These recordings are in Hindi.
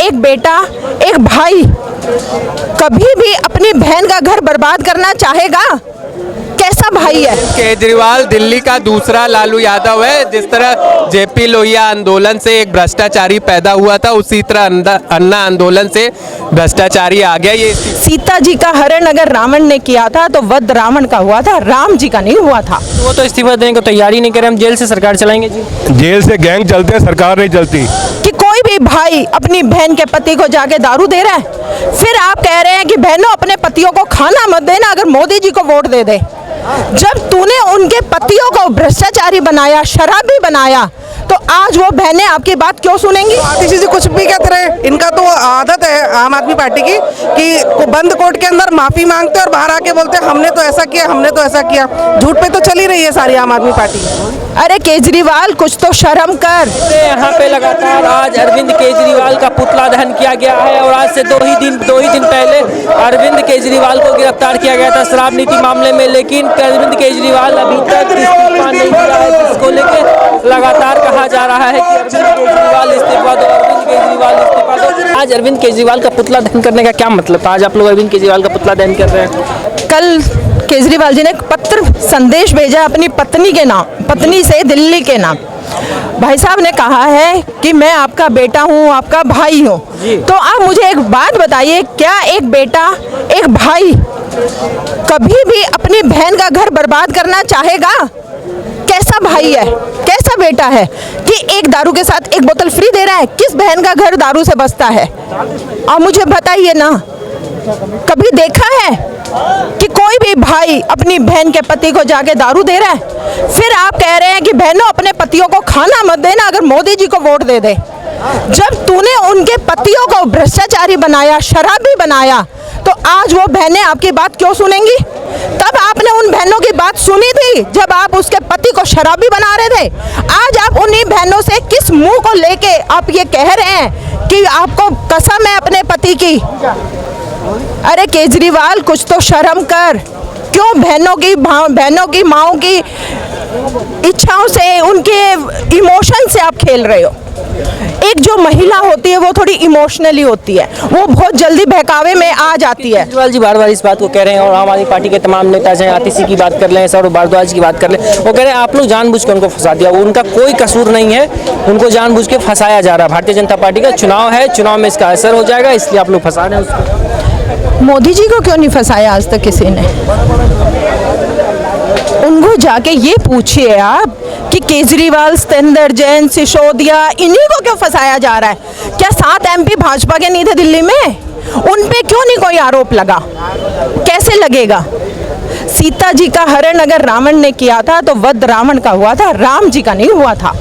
एक बेटा, एक भाई कभी भी अपनी बहन का घर बर्बाद करना चाहेगा? कैसा भाई है? केजरीवाल दिल्ली का दूसरा लालू यादव है। जिस तरह जेपी लोहिया आंदोलन से एक भ्रष्टाचारी पैदा हुआ था, उसी तरह अन्ना आंदोलन से भ्रष्टाचारी आ गया। ये सीता जी का हरण अगर रावण ने किया था तो वध रावण का हुआ था, राम जी का नहीं हुआ था। वो तो इस्तीफा देने को तैयारी नहीं करे, हम जेल से सरकार चलाएंगे जी। जेल से गैंग चलते हैं, सरकार नहीं चलती। कि कोई भी भाई अपनी बहन के पति को जाके दारू दे रहा है, फिर आप कह रहे हैं कि बहनों अपने पतियों को खाना मत देना अगर मोदी जी को वोट दे दे। जब तूने उनके पतियों को भ्रष्टाचारी बनाया, शराबी बनाया, तो आज वो बहनें आपकी बात क्यों सुनेंगी? किसी से कुछ भी कहते रहे। इनका तो आदत है आम आदमी पार्टी की कि बंद कोर्ट के अंदर माफी मांगते और बाहर आके बोलते हैं हमने तो ऐसा किया, हमने तो ऐसा किया। झूठ पे तो चली रही है सारी आम आदमी पार्टी। अरे केजरीवाल, कुछ तो शर्म कर। यहाँ पे लगातार आज अरविंद केजरीवाल का पुतला दहन किया गया है और आज से दो ही दिन पहले अरविंद केजरीवाल को गिरफ्तार किया गया था शराब नीति मामले में, लेकिन अरविंद केजरीवाल अभी तक इस्तीफा नहीं दिया है, जिसको लेकर लगातार कहा जा रहा है कि अरविंद केजरीवाल इस्तीफा दो, अरविंद केजरीवाल इस्तीफा दो। आज अरविंद केजरीवाल का पुतला दहन करने का क्या मतलब था? आज आप लोग अरविंद केजरीवाल का पुतला दहन कर रहे हैं। कल केजरीवाल जी ने एक पत्र संदेश भेजा अपनी पत्नी के नाम, पत्नी से दिल्ली के नाम। भाई साहब ने कहा है कि मैं आपका बेटा हूँ, आपका भाई हूँ। तो आप मुझे एक बात बताइए, क्या एक बेटा, एक भाई कभी भी अपनी बहन का घर बर्बाद करना चाहेगा? कैसा भाई है, कैसा बेटा है कि एक दारू के साथ एक बोतल फ्री दे रहा है? किस बहन का घर दारू से बसता है? आप मुझे बताइए ना, कभी देखा है कि कोई भी भाई अपनी बहन के पति को जाके दारू दे रहा है? फिर आप कह रहे हैं कि बहनों अपने पतियों को खाना मत देना अगर मोदी जी को वोट दे दे। जब तूने उनके पतियों को भ्रष्टाचारी बनाया, शराबी बनाया, तो आज वो बहनें आपकी बात क्यों सुनेंगी? तब आपने उन बहनों की बात सुनी थी जब आप उसके पति को शराबी बना रहे थे। आज आप उन्हीं बहनों से किस मुंह को लेके आप ये कह रहे हैं कि आपको कसम है अपने पति की? अरे केजरीवाल, कुछ तो शर्म कर। क्यों बहनों की माओं की इच्छाओं से, उनके इमोशन से आप खेल रहे हो? एक जो महिला होती है वो थोड़ी इमोशनली होती है, वो बहुत जल्दी बहकावे में आ जाती है। केजरीवाल जी बार बार इस बात को कह रहे हैं और आम आदमी पार्टी के तमाम नेता चाहे आतिशी की बात कर लें, सौरभ भारद्वाज की बात कर लें, वो कह रहे हैं आप लोग जानबूझ के उनको फंसा दिया, उनका कोई कसूर नहीं है, उनको जानबूझ के फंसाया जा रहा है। भारतीय जनता पार्टी का चुनाव है, चुनाव में इसका असर हो जाएगा, इसलिए आप लोग फंसा रहे हैं उसको। मोदी जी को क्यों नहीं फंसाया आज तक किसी ने? उनको जाके ये पूछिए आप कि केजरीवाल, सतेंद्र जैन, सिसोदिया, इन्हीं को क्यों फंसाया जा रहा है? क्या 7 MP भाजपा के नहीं थे दिल्ली में? उन पे क्यों नहीं कोई आरोप लगा? कैसे लगेगा? सीता जी का हरण अगर रावण ने किया था तो वध रावण का हुआ था, राम जी का नहीं हुआ था।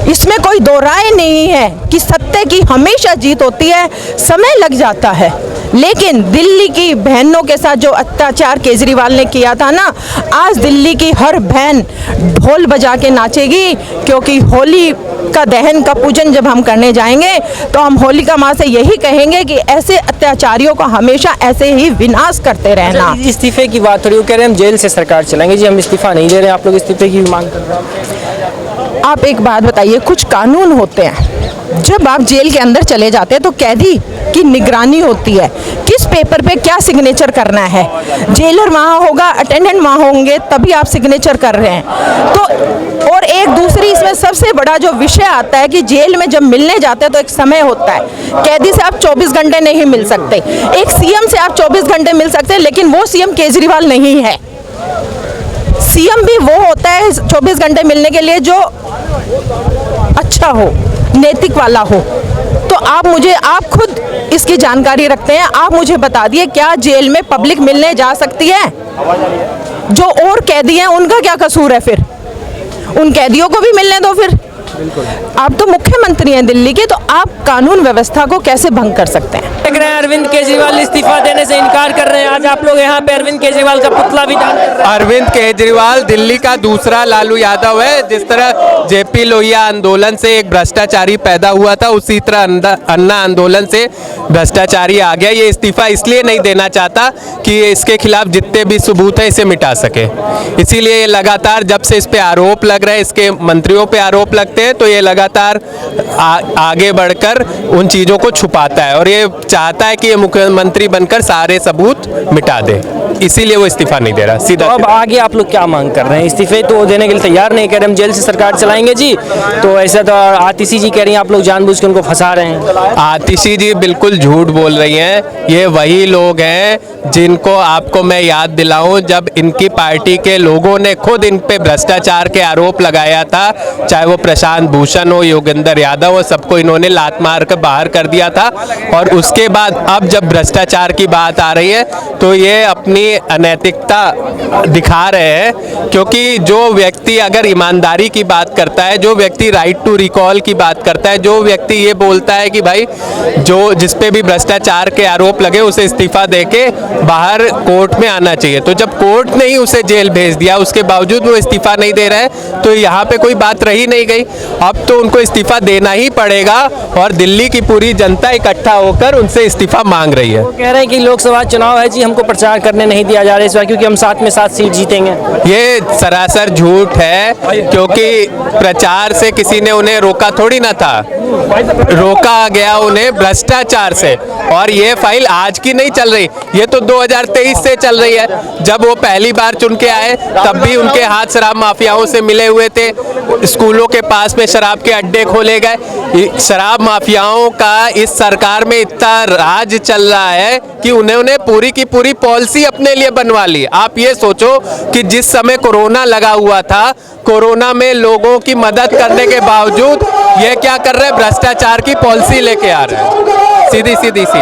इसमें कोई दो राय नहीं है कि सत्य की हमेशा जीत होती है, समय लग जाता है। लेकिन दिल्ली की बहनों के साथ जो अत्याचार केजरीवाल ने किया था ना, आज दिल्ली की हर बहन ढोल बजा के नाचेगी, क्योंकि होली का दहन का पूजन जब हम करने जाएंगे तो हम होलिका माँ से यही कहेंगे कि ऐसे अत्याचारियों को हमेशा ऐसे ही विनाश करते रहना। इस्तीफे की बात हो रही है, कह रहे हैं हम जेल से सरकार चलाएंगे जी, हम इस्तीफा नहीं दे रहे, आप लोग इस्तीफे की मांग कर रहे हैं। आप एक बात बताइए, कुछ कानून होते हैं, जब आप जेल के अंदर चले जाते हैं तो कैदी की निगरानी होती है, किस पेपर पे क्या सिग्नेचर करना है। जेलर वहाँ होगा, अटेंडेंट वहाँ होंगे, तभी आप सिग्नेचर कर रहे हैं। तो और एक दूसरी इसमें सबसे बड़ा जो विषय आता है कि जेल में जब मिलने जाते हैं तो एक समय होता है, कैदी से आप 24 घंटे नहीं मिल सकते, एक सीएम से आप 24 घंटे मिल सकते हैं, लेकिन वो सीएम केजरीवाल नहीं है। सीएम भी वो होता है 24 घंटे मिलने के लिए जो अच्छा हो, नैतिक वाला हो। तो आप खुद इसकी जानकारी रखते हैं, आप मुझे बता दिए, क्या जेल में पब्लिक मिलने जा सकती है? जो और कैदी हैं उनका क्या कसूर है? फिर उन कैदियों को भी मिलने दो। फिर आप तो मुख्यमंत्री हैं दिल्ली के, तो आप कानून व्यवस्था को कैसे भंग कर सकते हैं? देख रहे हैं अरविंद केजरीवाल इस्तीफा देने से इनकार कर रहे हैं। आज आप लोग यहाँ पे अरविंद केजरीवाल का पुतला भी दहन कर रहे हैं। अरविंद केजरीवाल दिल्ली का दूसरा लालू यादव है। जिस तरह जेपी लोहिया आंदोलन से एक भ्रष्टाचारी पैदा हुआ था, उसी तरह अन्ना आंदोलन से भ्रष्टाचारी आ गया। ये इस्तीफा इसलिए नहीं देना चाहता कि इसके खिलाफ जितने भी सबूत है इसे मिटा सके, इसीलिए लगातार जब से इस पे आरोप लग रहे हैं, इसके मंत्रियों पे आरोप लगते हैं, है तो ये लगातार आगे बढ़कर उन चीज़ों को छुपाता है और ये चाहता है कि ये मुख्यमंत्री बनकर सारे सबूत मिटा दे, इसीलिए वो इस्तीफा नहीं दे रहा तो सीधा। अब आगे आप लोग क्या मांग कर रहे हैं? इस्तीफे तो देने के लिए तैयार नहीं, कह रहे हम जेल से सरकार चलाएंगे जी। तो ऐसा तो आतिशी जी कह रही हैं आप लोग जानबूझ के उनको फंसा रहे हैं। आतिशी जी बिल्कुल झूठ बोल रही हैं। ये वही लोग हैं जिनको आपको मैं याद दिलाऊं, जब इनकी पार्टी के लोगों ने खुद इन पे भ्रष्टाचार के आरोप लगाया था, चाहे वो प्रशांत भूषण हो, योगेंद्र यादव हो, सबको इन्होंने लात मार कर बाहर कर दिया था। और उसके बाद अब जब भ्रष्टाचार की बात आ रही है तो ये अपनी अनैतिकता दिखा रहे हैं, क्योंकि जो व्यक्ति अगर ईमानदारी की बात करता है, जो व्यक्ति राइट टू रिकॉल की बात करता है, जो व्यक्ति ये बोलता है कि भाई जो जिस पे भी भ्रष्टाचार के आरोप लगे उसे इस्तीफा देके बाहर कोर्ट में आना चाहिए, तो जब कोर्ट ने ही उसे जेल भेज दिया उसके बावजूद वो इस्तीफा नहीं दे रहा है तो यहाँ पे कोई बात रही नहीं गई। अब तो उनको इस्तीफा देना ही पड़ेगा और दिल्ली की पूरी जनता इकट्ठा होकर उनसे इस्तीफा मांग रही है। वो कह रहे हैं कि लोकसभा चुनाव है जी, हमको प्रचार करने नहीं दिया जा रहा है इस बार क्योंकि हम 7 में 7 सीट जीतेंगे। ये सरासर झूठ है, क्योंकि प्रचार से किसी ने उन्हें रोका थोड़ी ना था, रोका गया उन्हें भ्रष्टाचार से। और ये फाइल आज की नहीं चल रही, ये तो 2023 से चल रही है। जब वो पहली बार चुन के आए तब भी उनके हाथ शराब माफियाओं से मिले हुए थे, स्कूलों के पास में शराब के अड्डे खोले गए। शराब माफियाओं का इस सरकार में इतना राज चल रहा है कि उन्होंने पूरी की पूरी पॉलिसी अपने लिए बनवा ली। आप ये सोचो कि जिस समय कोरोना लगा हुआ था, कोरोना में लोगों की मदद करने के बावजूद ये क्या कर रहे हैं, भ्रष्टाचार की पॉलिसी लेके आ रहे हैं, सीधी सीधी सी।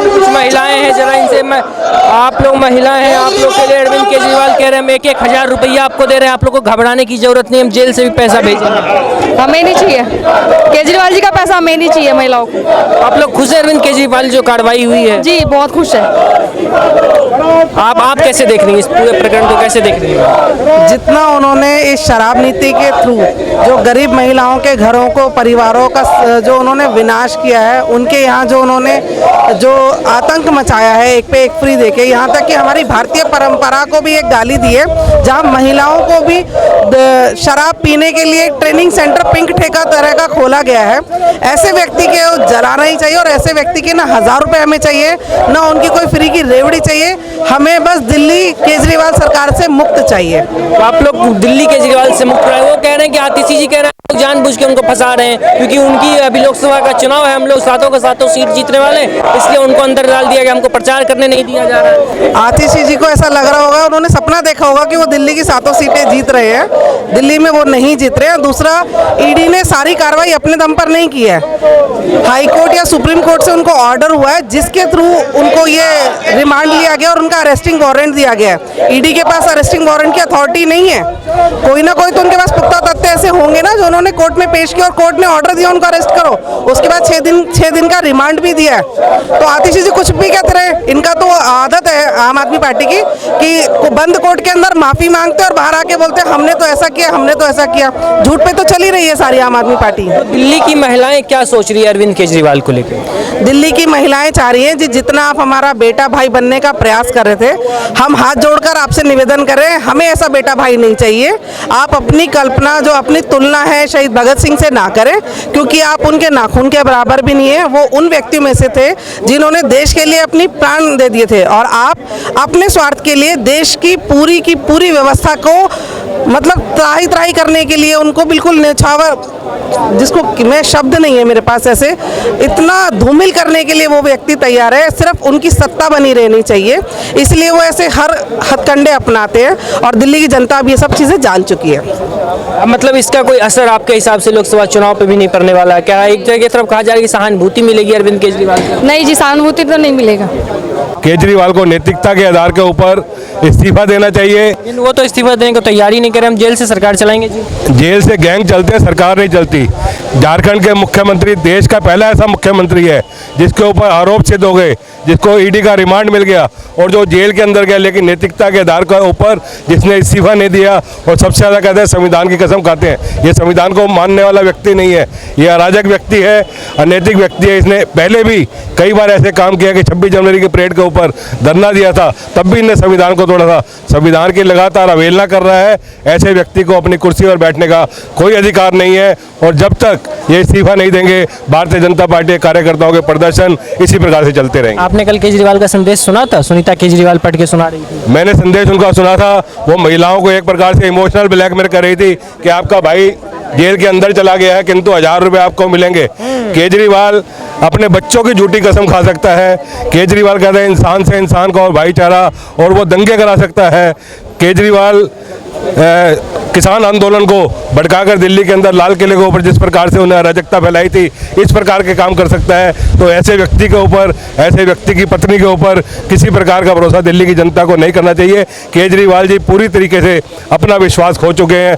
कुछ महिलाएं हैं, जरा इनसे मैं, आप लोग महिलाएं हैं, आप लोग के लिए अरविंद केजरीवाल कह रहे हैं हम 1-1 हज़ार रुपया आपको दे रहे हैं, आप लोग को घबराने की जरूरत नहीं, हम जेल से भी पैसा भेजेंगे। हमें नहीं चाहिए, केजरीवाल जी का पैसा हमें नहीं चाहिए महिलाओं को। आप लोग खुश हैं अरविंद केजरीवाल जो कार्रवाई हुई है? जी बहुत खुश है। आप कैसे देख रही हैं इस पूरे प्रकरण को, कैसे देख रही हैं? जितना उन्होंने इस शराब नीति के थ्रू जो गरीब महिलाओं के घरों को, परिवारों का जो उन्होंने विनाश किया है, उनके यहाँ जो उन्होंने जो आतंक मचाया है एक पे एक फ्री देके, यहाँ तक कि हमारी भारतीय परंपरा को भी एक गाली दी है, जहाँ महिलाओं को भी शराब पीने के लिए ट्रेनिंग सेंटर पिंक ठेका तरह का खोला गया है। ऐसे व्यक्ति के जलाना ही चाहिए और ऐसे व्यक्ति के ना 1000 रुपये हमें चाहिए, ना उनकी कोई फ्री की रेवड़ी चाहिए। हमें बस दिल्ली केजरीवाल सरकार से मुक्त चाहिए। तो आप लोग दिल्ली केजरीवाल से मुक्त रहे, वो कह रहे हैं कि आतिशी जी कह रहे हैं जानबूझ के उनको फंसा रहे हैं क्योंकि उनकी अभी लोकसभा का चुनाव है, हम लोग 7 का 7 सीट जीतने वाले हैं, इसलिए उनको अंदर डाल दिया गया, हमको प्रचार करने नहीं दिया जा रहा है। आतिशी जी को ऐसा लग रहा होगा, उन्होंने सपना देखा होगा कि वो दिल्ली की 7 सीटें जीत रहे हैं, दिल्ली में वो नहीं जीत रहे हैं। दूसरा, ईडी ने सारी कार्रवाई अपने दम पर नहीं की है, हाई कोर्ट या सुप्रीम कोर्ट से उनको ऑर्डर हुआ है जिसके थ्रू उनको ये रिमांड लिया गया और उनका अरेस्टिंग वारंट दिया गया है। ईडी के पास अरेस्टिंग वारंट की अथॉरिटी नहीं है, कोई ना कोई तो उनके पास पुख्ता तथ्य ऐसे होंगे ना जो उन्होंने कोर्ट में पेश किया और कोर्ट ने ऑर्डर दिया उनको अरेस्ट करो, उसके बाद 6 दिन का रिमांड भी दिया है। तो आतिशी जी कुछ भी कहते रहे, इनका तो आदत है आम आदमी पार्टी की कि बंद कोर्ट के अंदर माफी मांगते और बाहर आके बोलते हमने तो ऐसा किया, हमने तो ऐसा किया। झूठ पे तो चल ही रही है सारी आम आदमी पार्टी। दिल्ली की महिलाएं क्या सोच रही है अरविंद केजरीवाल को लेकर? दिल्ली की महिलाएं चाह रही हैं जितना आप हमारा बेटा भाई बनने का प्रयास कर रहे थे, हम हाथ जोड़कर आपसे निवेदन कर रहे हैं, हमें ऐसा बेटा भाई नहीं चाहिए। आप अपनी कल्पना, जो अपनी तुलना है शहीद भगत सिंह से ना करें, क्योंकि आप उनके नाखून के बराबर भी नहीं है। वो उन व्यक्तियों में से थे जिन्होंने देश के लिए अपनी प्राण दे दिए थे और आप अपने स्वार्थ के लिए देश की पूरी व्यवस्था को मतलब त्राही करने के लिए उनको बिल्कुल न्यौछावर, जिसको मैं शब्द नहीं है मेरे पास, ऐसे इतना धूमिल करने के लिए वो व्यक्ति तैयार है। सिर्फ उनकी सत्ता बनी रहनी चाहिए, इसलिए वो ऐसे हर हथकंडे अपनाते हैं और दिल्ली की जनता अब ये सब चीज़ें जान चुकी है। मतलब इसका कोई असर आपके हिसाब से लोकसभा चुनाव पे भी नहीं पड़ने वाला है क्या? एक जगह की तरफ कहा जा रहा है कि सहानुभूति मिलेगी अरविंद केजरीवाल को? नहीं जी, सहानुभूति तो नहीं मिलेगा। केजरीवाल को नैतिकता के आधार के ऊपर इस्तीफा देना चाहिए। लेकिन वो तो इस्तीफा देने को तैयारी नहीं करे, हम जेल से सरकार चलाएंगे जी। जेल से गैंग चलते हैं, सरकार नहीं चलती। झारखंड के मुख्यमंत्री देश का पहला ऐसा मुख्यमंत्री है जिसके ऊपर आरोप सिद्ध हो गए, जिसको ईडी का रिमांड मिल गया और जो जेल के अंदर गया, लेकिन नैतिकता के आधार के ऊपर जिसने इस्तीफा नहीं दिया और सबसे ज़्यादा कहते हैं संविधान की कसम खाते हैं, ये संविधान को मानने वाला व्यक्ति नहीं है, ये अराजक व्यक्ति है, अनैतिक व्यक्ति है। इसने पहले भी कई बार ऐसे काम किया कि 26 जनवरी के परेड के ऊपर धरना दिया था, तब भी इनने संविधान को तोड़ा था। संविधान की लगातार अवहेलना कर रहा है। ऐसे व्यक्ति को अपनी कुर्सी पर बैठने का कोई अधिकार नहीं है और जब तक ये इस्तीफा नहीं देंगे भारतीय जनता पार्टी के कार्यकर्ताओं के प्रदर्शन इसी प्रकार से चलते रहेंगे। आपने कल केजरीवाल का संदेश सुना था? सुनीता केजरीवाल पढ़ के सुना रही थी। मैंने संदेश उनका सुना था। वो महिलाओं को एक प्रकार से इमोशनल ब्लैकमेल कर रही थी कि आपका भाई जेल के अंदर चला गया है किंतु 1000 रुपये आपको मिलेंगे। केजरीवाल अपने बच्चों की झूठी कसम खा सकता है। केजरीवाल कहता है इंसान से इंसान का और भाईचारा, और वो दंगे करा सकता है। केजरीवाल किसान आंदोलन को भड़काकर दिल्ली के अंदर लाल किले के ऊपर जिस प्रकार से उन्हें अराजकता फैलाई थी, इस प्रकार के काम कर सकता है। तो ऐसे व्यक्ति के ऊपर, ऐसे व्यक्ति की पत्नी के ऊपर किसी प्रकार का भरोसा दिल्ली की जनता को नहीं करना चाहिए। केजरीवाल जी पूरी तरीके से अपना विश्वास खो चुके हैं।